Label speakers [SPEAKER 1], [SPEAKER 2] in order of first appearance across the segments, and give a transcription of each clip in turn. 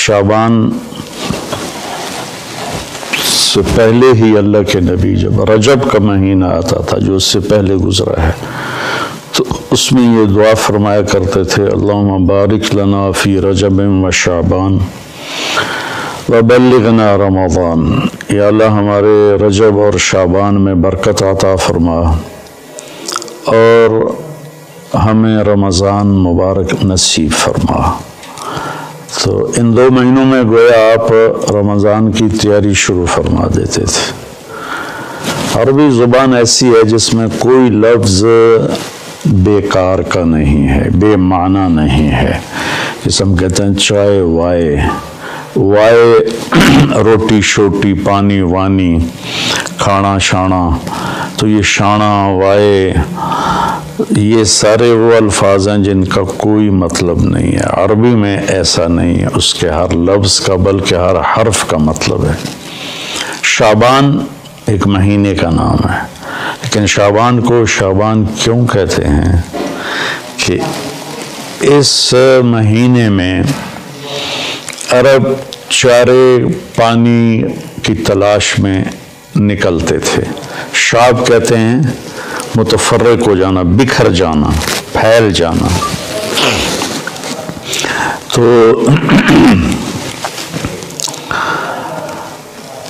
[SPEAKER 1] شعبان سے پہلے ہی اللہ کے نبی جب رجب کا مہینہ آتا تھا جو اس سے پہلے گزرا ہے تو اس میں یہ دعا فرمایا کرتے تھے، اللہم بارک لنا فی رجب و شعبان وبلغنا رمضان، یا اللہ ہمارے رجب اور شعبان میں برکت عطا فرما اور ہمیں رمضان مبارک نصیب فرما۔ تو ان 2 مہینوں میں گویا آپ رمضان کی تیاری شروع فرما دیتے تھے۔ عربی زبان ایسی ہے جس میں کوئی لفظ بیکار کا نہیں ہے، بے معنی نہیں ہے۔ جس ہم کہتے ہیں چائے وائے روٹی شوٹی پانی وانی کھانا شانا، تو یہ شانا وائے یہ سارے وہ الفاظ ہیں جن کا کوئی مطلب نہیں ہے۔ عربی میں ایسا نہیں ہے، اس کے ہر لفظ کا بلکہ ہر حرف کا مطلب ہے۔ شعبان ایک مہینے کا نام ہے، لیکن شعبان کو شعبان کیوں کہتے ہیں کہ اس مہینے میں عرب چارے پانی کی تلاش میں نکلتے تھے۔ شعب کہتے ہیں متفرق ہو جانا، بکھر جانا، پھیل جانا۔ تو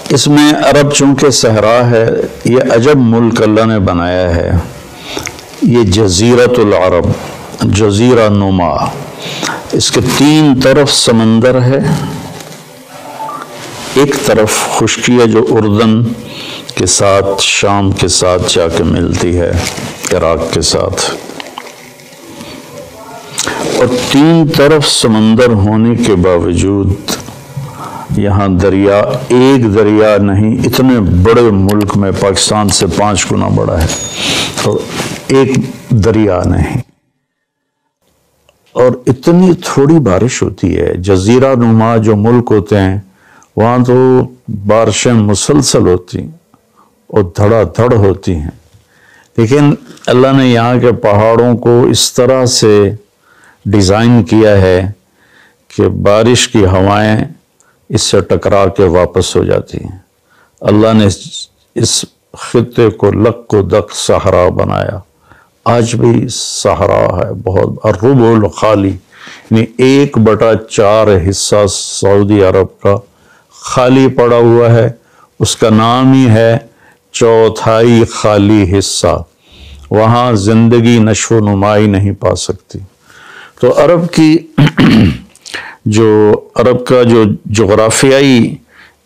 [SPEAKER 1] اس میں عرب چونکہ صحرا ہے، یہ عجب ملک اللہ نے بنایا ہے، یہ جزیرۃ العرب، جزیرہ نما، اس کے 3 طرف سمندر ہے، ایک طرف خشکی ہے جو اردن کے ساتھ شام کے ساتھ جا کے ملتی ہے، عراق کے ساتھ، اور 3 طرف سمندر ہونے کے باوجود یہاں دریا، ایک دریا نہیں، اتنے بڑے ملک میں پاکستان سے 5 گنا بڑا ہے اور ایک دریا نہیں، اور اتنی تھوڑی بارش ہوتی ہے۔ جزیرہ نما جو ملک ہوتے ہیں وہاں تو بارشیں مسلسل ہوتی ہیں اور دھڑا دھڑ ہوتی ہیں، لیکن اللہ نے یہاں کے پہاڑوں کو اس طرح سے ڈیزائن کیا ہے کہ بارش کی ہوائیں اس سے ٹکرا کے واپس ہو جاتی ہیں۔ اللہ نے اس خطے کو لک و دک صحرا بنایا، آج بھی صحرا ہے بہت، الربع الخالی، یعنی 1/4 حصہ سعودی عرب کا خالی پڑا ہوا ہے، اس کا نام ہی ہے چوتھائی خالی حصہ، وہاں زندگی نشو و نمائی نہیں پا سکتی۔ تو عرب کا جو جغرافیائی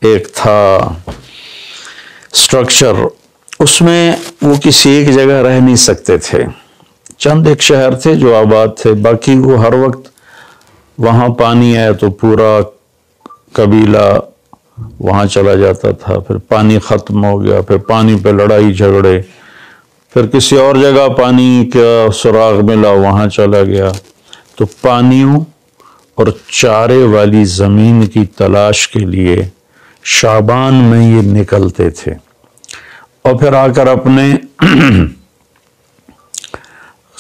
[SPEAKER 1] ایک تھا سٹرکچر، اس میں وہ کسی ایک جگہ رہ نہیں سکتے تھے، چند ایک شہر تھے جو آباد تھے، باقی وہ ہر وقت وہاں پانی ہے تو پورا قبیلہ وہاں چلا جاتا تھا، پھر پانی ختم ہو گیا، پھر پانی پہ لڑائی جھگڑے، پھر کسی اور جگہ پانی کا سراغ ملا وہاں چلا گیا۔ تو پانیوں اور چارے والی زمین کی تلاش کے لیے شعبان میں یہ نکلتے تھے، اور پھر آ کر اپنے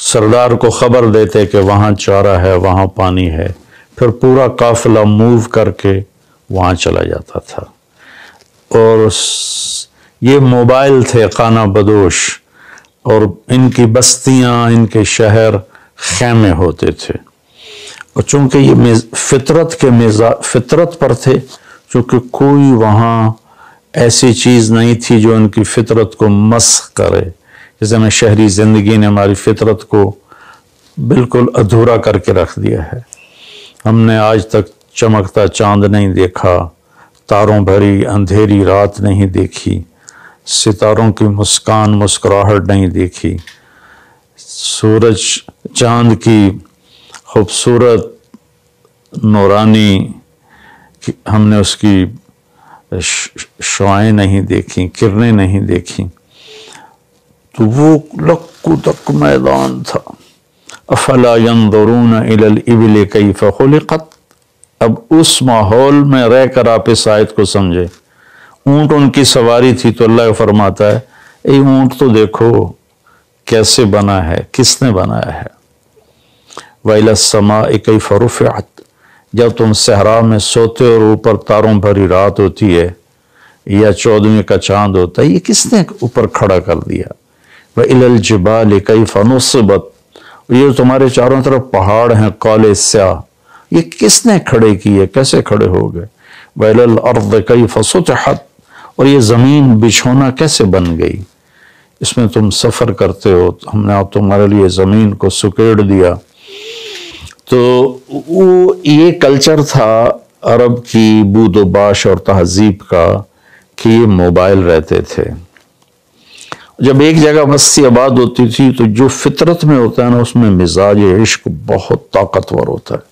[SPEAKER 1] سردار کو خبر دیتے کہ وہاں چارہ ہے، وہاں پانی ہے، پھر پورا قافلہ موو کر کے وہاں چلا جاتا تھا۔ اور یہ موبائل تھے خانہ بدوش، اور ان کی بستیاں، ان کے شہر خیمے ہوتے تھے، اور چونکہ یہ فطرت پر تھے، چونکہ کوئی وہاں ایسی چیز نہیں تھی جو ان کی فطرت کو مسخ کرے، جیسے میں شہری زندگی نے ہماری فطرت کو بالکل ادھورا کر کے رکھ دیا ہے۔ ہم نے آج تک چمکتا چاند نہیں دیکھا، تاروں بھری اندھیری رات نہیں دیکھی، ستاروں کی مسکراہٹ نہیں دیکھی، سورج چاند کی خوبصورت نورانی ہم نے اس کی شعاعیں نہیں دیکھی، کرنیں نہیں دیکھی۔ تو وہ لک و دک میدان تھا۔ افلا ينظرون الى الابل کیف خلقت، اب اس ماحول میں رہ کر آپ اس آیت کو سمجھے۔ اونٹ ان کی سواری تھی تو اللہ فرماتا ہے اے اونٹ تو دیکھو کیسے بنا ہے، کس نے بنایا ہے۔ وَإِلَى السَّمَاءِ كَيْفَ رُفِعَتْ، جب تم صحرا میں سوتے اور اوپر تاروں بھری رات ہوتی ہے یا 14ویں کا چاند ہوتا ہے، یہ کس نے اوپر کھڑا کر دیا؟ وَإِلَى الْجِبَالِ كَيْفَ نُصِبَتْ، یہ تمہارے چاروں طرف پہاڑ ہیں کالے سیاہ، یہ کس نے کھڑے کیے، کیسے کھڑے ہو گئے؟ وَإِلَى الْأَرْضِ كَيْفَ سُطِحَتْ، اور یہ زمین بچھونا کیسے بن گئی؟ اس میں تم سفر کرتے ہو، ہم نے آپ تمہارے لیے زمین کو سکیڑ دیا۔ تو وہ یہ کلچر تھا عرب کی بود و باش اور تہذیب کا کہ یہ موبائل رہتے تھے۔ جب ایک جگہ بستی آباد ہوتی تھی تو جو فطرت میں ہوتا ہے نا، اس میں مزاج عشق بہت طاقتور ہوتا ہے،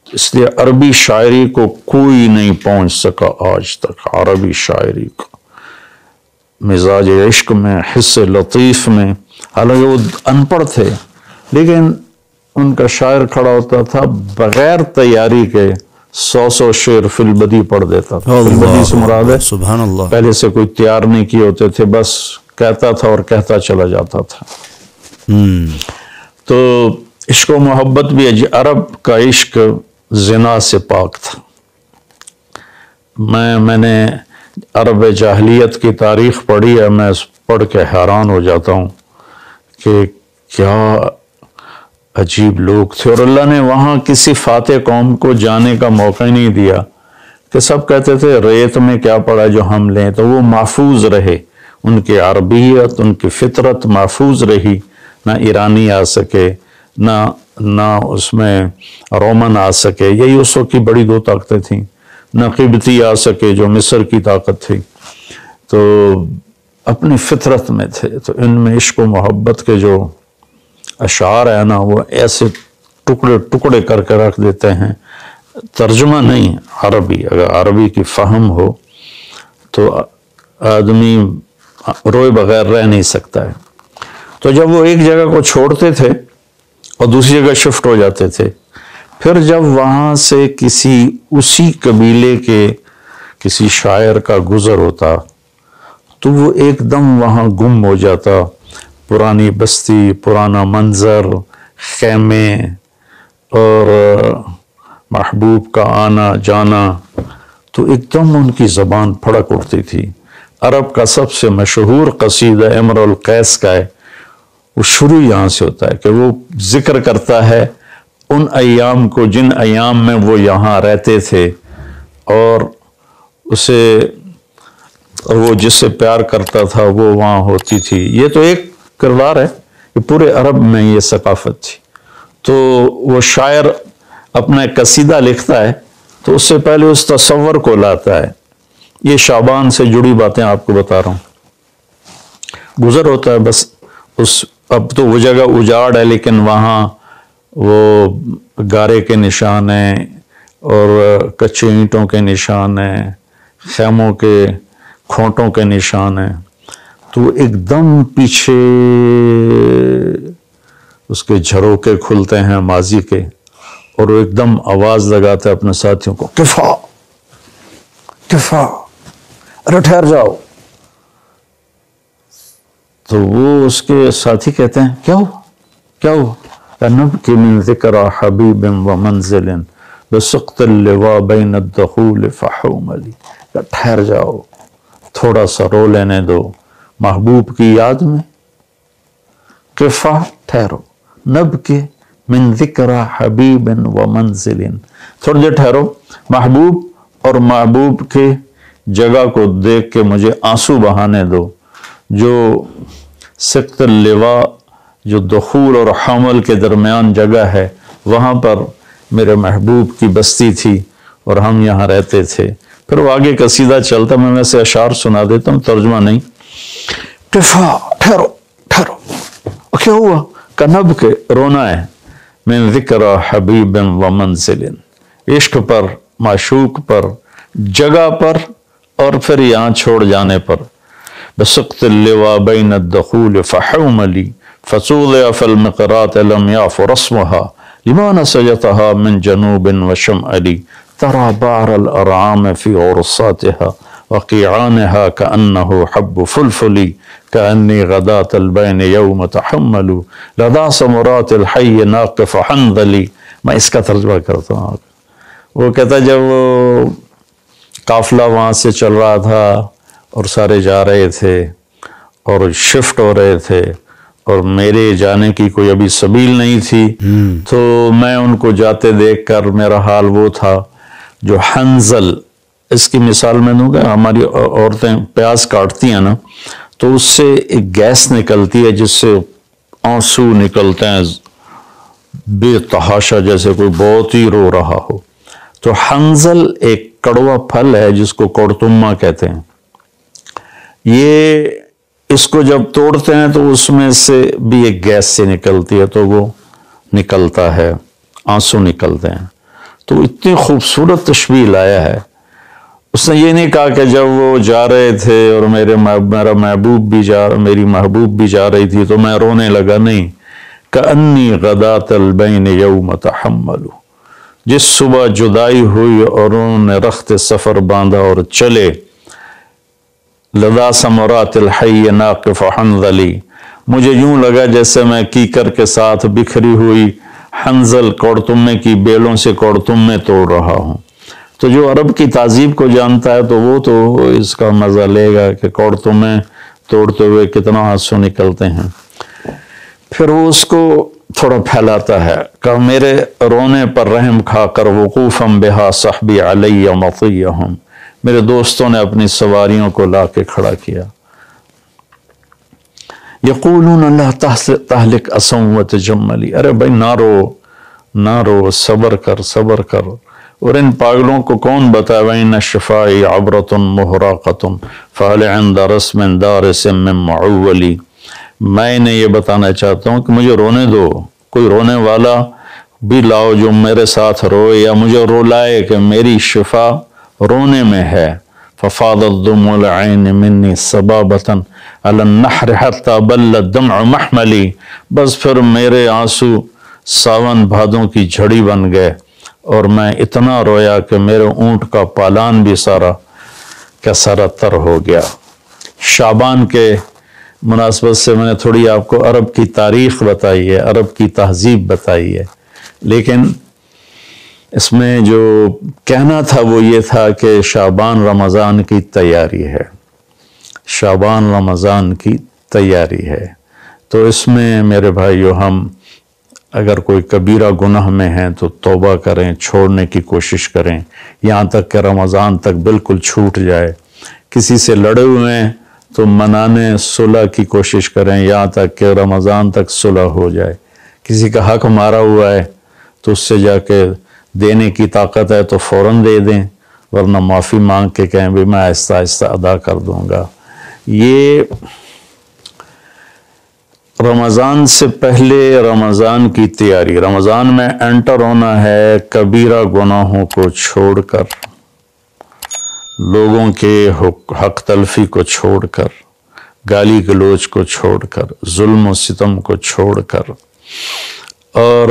[SPEAKER 1] اس لیے عربی شاعری کو کوئی نہیں پہنچ سکا آج تک۔ عربی شاعری کو مزاج عشق میں، حس لطیف میں، حالانکہ وہ ان پڑھ تھے لیکن ان کا شاعر کھڑا ہوتا تھا بغیر تیاری کے 100 شعر فی البدی پڑھ دیتا تھا۔ فی البدی سے مراد ہے
[SPEAKER 2] سبحان اللہ،
[SPEAKER 1] پہلے سے کوئی تیار نہیں کیے ہوتے تھے، بس کہتا تھا اور کہتا چلا جاتا تھا۔ تو عشق و محبت بھی عرب کا عشق زنا سے پاک تھا۔ میں نے عرب جاہلیت کی تاریخ پڑھی ہے، میں پڑھ کے حیران ہو جاتا ہوں کہ کیا عجیب لوگ تھے، اور اللہ نے وہاں کسی فاتح قوم کو جانے کا موقع ہی نہیں دیا کہ سب کہتے تھے ریت میں کیا پڑا جو ہم لیں، تو وہ محفوظ رہے، ان کی عربیت، ان کی فطرت محفوظ رہی، نہ ایرانی آ سکے، نہ اس میں رومن آ سکے، یہی اس وقت کی بڑی دو طاقتیں تھیں، نہ قبطی آ سکے جو مصر کی طاقت تھی، تو اپنی فطرت میں تھے۔ تو ان میں عشق و محبت کے جو اشعار ہیں نا، وہ ایسے ٹکڑے ٹکڑے کر کے رکھ دیتے ہیں، ترجمہ نہیں عربی، اگر عربی کی فہم ہو تو آدمی روئے بغیر رہ نہیں سکتا ہے۔ تو جب وہ ایک جگہ کو چھوڑتے تھے اور دوسری جگہ شفٹ ہو جاتے تھے، پھر جب وہاں سے اسی قبیلے کے کسی شاعر کا گزر ہوتا تو وہ ایک دم وہاں گم ہو جاتا، پرانی بستی، پرانا منظر، خیمے اور محبوب کا آنا جانا، تو ایک دم ان کی زبان پھڑک اٹھتی تھی۔ عرب کا سب سے مشہور قصیدہ امرؤ القیس کا ہے، وہ شروع یہاں سے ہوتا ہے کہ وہ ذکر کرتا ہے ان ایام کو جن ایام میں وہ یہاں رہتے تھے، اور وہ جس سے پیار کرتا تھا وہ وہاں ہوتی تھی۔ یہ تو ایک کردار ہے کہ پورے عرب میں یہ ثقافت تھی۔ تو وہ شاعر اپنا ایک قصیدہ لکھتا ہے تو اس سے پہلے اس تصور کو لاتا ہے۔ یہ شعبان سے جڑی باتیں آپ کو بتا رہا ہوں۔ گزر ہوتا ہے، بس اب تو وہ جگہ اجاڑ ہے لیکن وہاں وہ گارے کے نشان ہیں اور کچے اینٹوں کے نشان ہیں، خیموں کے کھونٹوں کے نشان ہیں۔ تو ایک دم پیچھے اس کے جھروکے کھلتے ہیں ماضی کے، اور وہ ایک دم آواز لگاتا ہے اپنے ساتھیوں کو، کفا کفا، ارے ٹھہر جاؤ۔ تو وہ اس کے ساتھی کہتے ہیں کیا ہوا کیا ہوا؟ نبکی من ذکر حبیب و منزل بسقط اللواء بین الدخول فحوملی، ٹھہر جاؤ، تھوڑا سا رو لینے دو محبوب کی یاد میں، کفا ٹھہرو، نبکی من ذکر حبیب و منزل، تھوڑی دیر ٹھہرو، محبوب اور محبوب کے جگہ کو دیکھ کے مجھے آنسو بہانے دو۔ جو سقط اللواء، جو دخول اور حمل کے درمیان جگہ ہے، وہاں پر میرے محبوب کی بستی تھی اور ہم یہاں رہتے تھے۔ پھر وہ آگے قصیدہ چلتا، میں ویسے اشعار سنا دیتا ہوں، ترجمہ نہیں۔ کفا ٹھہرو ٹھہرو، کیا ہوا؟ کنب کے رونا ہے، من ذکر حبیب و منزل، عشق پر، معشوق پر، جگہ پر، اور پھر یہاں چھوڑ جانے پر۔ بسقط اللواء بین الدخول فحوملی فصوضع فی المقرات لم یعف رسمها لما نسجتها من جنوب وشمالی ترى بعر الارعام في غرصاتها وقيعانها كأنه حب فلفل كأني غداة البين يوم تحمل لدى سمرات الحي ناقف حنظلي۔ میں اس کا ترجمہ کرتا ہوں، وہ کہتا جب وہ قافلہ وہاں سے چل رہا تھا اور سارے جا رہے تھے اور شفٹ ہو رہے تھے اور میرے جانے کی کوئی ابھی سبیل نہیں تھی، تو میں ان کو جاتے دیکھ کر میرا حال وہ تھا جو حنظل، اس کی مثال میں دوں گا، ہماری عورتیں پیاز کاٹتی ہیں نا تو اس سے ایک گیس نکلتی ہے جس سے آنسو نکلتے ہیں بے تحاشا، جیسے کوئی بہت ہی رو رہا ہو۔ تو حنظل ایک کڑوا پھل ہے جس کو کڑتما کہتے ہیں، یہ اس کو جب توڑتے ہیں تو اس میں سے بھی ایک گیس سے نکلتی ہے تو وہ نکلتا ہے، آنسو نکلتے ہیں۔ تو اتنی خوبصورت تشبیہ لایا ہے۔ اس نے یہ نہیں کہا کہ جب وہ جا رہے تھے اور میرا محبوب میری محبوب بھی جا رہی تھی تو میں رونے لگا، نہیں، کأنی غدات البین یوم تحمل، جس صبح جدائی ہوئی اور انہوں نے رخت سفر باندھا اور چلے، لدا ثمرات الحی ناقف حنظلی، مجھے یوں لگا جیسے میں کیکر کے ساتھ بکھری ہوئی حنظل کوڑتمے کی بیلوں سے کوڑتمے توڑ رہا ہوں۔ تو جو عرب کی تہذیب کو جانتا ہے تو وہ تو اس کا مزہ لے گا کہ کوڑتمے توڑتے ہوئے کتنا آنسو نکلتے ہیں۔ پھر وہ اس کو تھوڑا پھیلاتا ہے کہ میرے رونے پر رحم کھا کر وقوفم بہا صحبی علی مطیہم، میرے دوستوں نے اپنی سواریوں کو لا کے کھڑا کیا۔ یقولون لا تہلک اسم وتجملی، ارے بھائی نہ رو، صبر کر۔ اور ان پاگلوں کو کون بتائے وَإِنَّ الشِّفَاءِ عَبْرَةٌ مُحْرَقَةٌ فَهَلْ عِنْدَ رَسْمٍ دَارِسٍ مِّن مُعَوَّلِ، میں انہیں یہ بتانا چاہتا ہوں کہ مجھے رونے دو، کوئی رونے والا بھی لاؤ جو میرے ساتھ روئے یا مجھے رولائے کہ میری شفا رونے میں ہے۔ فَفَاضَتْ دُمُوعُ الْعَيْنِ مِنِّي صَبَابَةً عَلَى النَّحْرِ حَتَّى بَلَّ الدَّمْعُ مَحْمَلِي، بس پھر میرے آنسو ساون بھادوں کی جھڑی بن گئے اور میں اتنا رویا کہ میرے اونٹ کا پالان بھی سارا تر ہو گیا۔ شعبان کے مناسبت سے میں نے تھوڑی آپ کو عرب کی تاریخ بتائی ہے، عرب کی تہذیب بتائی ہے، لیکن اس میں جو کہنا تھا وہ یہ تھا کہ شعبان رمضان کی تیاری ہے، شعبان رمضان کی تیاری ہے۔ تو اس میں میرے بھائیو، ہم اگر کوئی کبیرہ گناہ میں ہیں تو توبہ کریں، چھوڑنے کی کوشش کریں یہاں تک کہ رمضان تک بالکل چھوٹ جائے۔ کسی سے لڑے ہوئے ہیں تو منانے صلح کی کوشش کریں یہاں تک کہ رمضان تک صلح ہو جائے۔ کسی کا حق مارا ہوا ہے تو اس سے جا کے دینے کی طاقت ہے تو فوراً دے دیں، ورنہ معافی مانگ کے کہیں بھی میں آہستہ آہستہ ادا کر دوں گا۔ یہ رمضان سے پہلے رمضان کی تیاری، رمضان میں انٹر ہونا ہے کبیرہ گناہوں کو چھوڑ کر، لوگوں کے حق تلفی کو چھوڑ کر، گالی گلوچ کو چھوڑ کر، ظلم و ستم کو چھوڑ کر، اور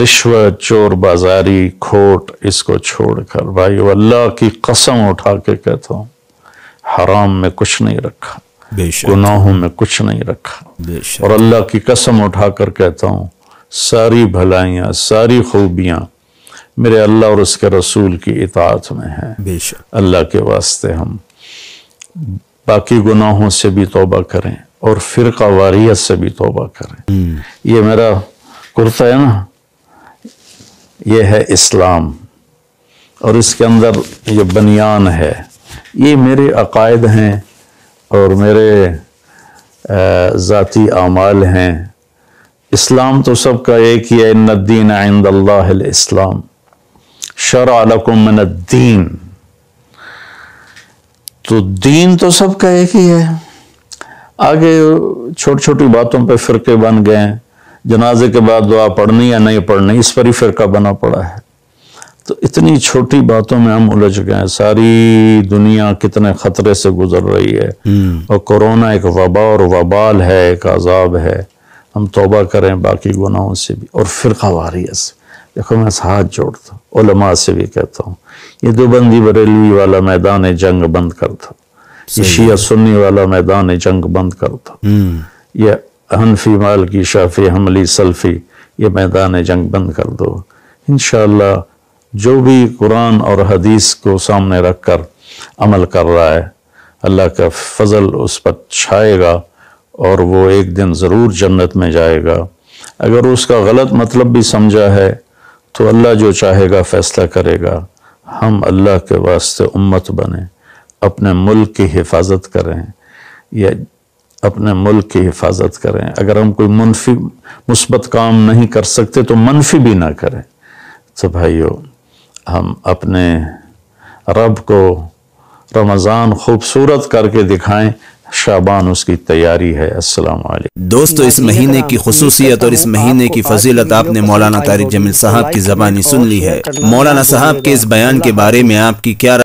[SPEAKER 1] رشوت، چور بازاری، کھوٹ، اس کو چھوڑ کر۔ بھائیو، اللہ کی قسم اٹھا کے کہتا ہوں، حرام میں کچھ نہیں رکھا، گناہوں میں کچھ نہیں رکھا، اور اللہ کی قسم اٹھا کر کہتا ہوں ساری بھلائیاں، ساری خوبیاں میرے اللہ اور اس کے رسول کی اطاعت میں ہیں۔ اللہ کے واسطے ہم باقی گناہوں سے بھی توبہ کریں اور فرقہ واریت سے بھی توبہ کریں۔ یہ میرا کرتا ہے نا، یہ ہے اسلام، اور اس کے اندر یہ بنیان ہے، یہ میرے عقائد ہیں اور میرے ذاتی اعمال ہیں۔ اسلام تو سب کا ایک ہی ہے، ان الدین عند اللہ الاسلام، شرع لکم من الدین، تو دین تو سب کا ایک ہی ہے۔ آگے چھوٹی چھوٹی باتوں پہ فرقے بن گئے ہیں، جنازے کے بعد دعا پڑھنی یا نہیں پڑھنی، اس پر ہی فرقہ بنا پڑا ہے۔ تو اتنی چھوٹی باتوں میں ہم الجھ گئے ہیں۔ ساری دنیا کتنے خطرے سے گزر رہی ہے، اور کورونا ایک وبا اور وبال ہے، ایک عذاب ہے۔ ہم توبہ کریں باقی گناہوں سے بھی اور فرقہ واریت سے۔ دیکھو، میں ہاتھ جوڑتا ہوں، علماء سے بھی کہتا ہوں، یہ دیوبندی بریلوی والا میدان جنگ بند کر دو، یہ شیعہ سنی والا میدان جنگ بند کر دو، یہ حنفی مالکی شافعی حنبلی سلفی یہ میدان جنگ بند کر دو۔ انشاءاللہ جو بھی قرآن اور حدیث کو سامنے رکھ کر عمل کر رہا ہے اللہ کا فضل اس پر چھائے گا اور وہ ایک دن ضرور جنت میں جائے گا۔ اگر اس کا غلط مطلب بھی سمجھا ہے تو اللہ جو چاہے گا فیصلہ کرے گا۔ ہم اللہ کے واسطے امت بنیں، اپنے ملک کی حفاظت کریں یا اپنے ملک کی حفاظت کریں۔ اگر ہم کوئی منفی مثبت کام نہیں کر سکتے تو منفی بھی نہ کریں۔ تو بھائیو، ہم اپنے رب کو رمضان خوبصورت کر کے دکھائیں، شعبان اس کی تیاری ہے۔ السلام علیکم
[SPEAKER 2] دوستو، اس مہینے کی خصوصیت اور اس مہینے کی فضیلت آپ نے مولانا طارق جمیل صاحب کی زبانی سن لی ہے۔ مولانا صاحب کے اس بیان کے بارے میں آپ کی کیا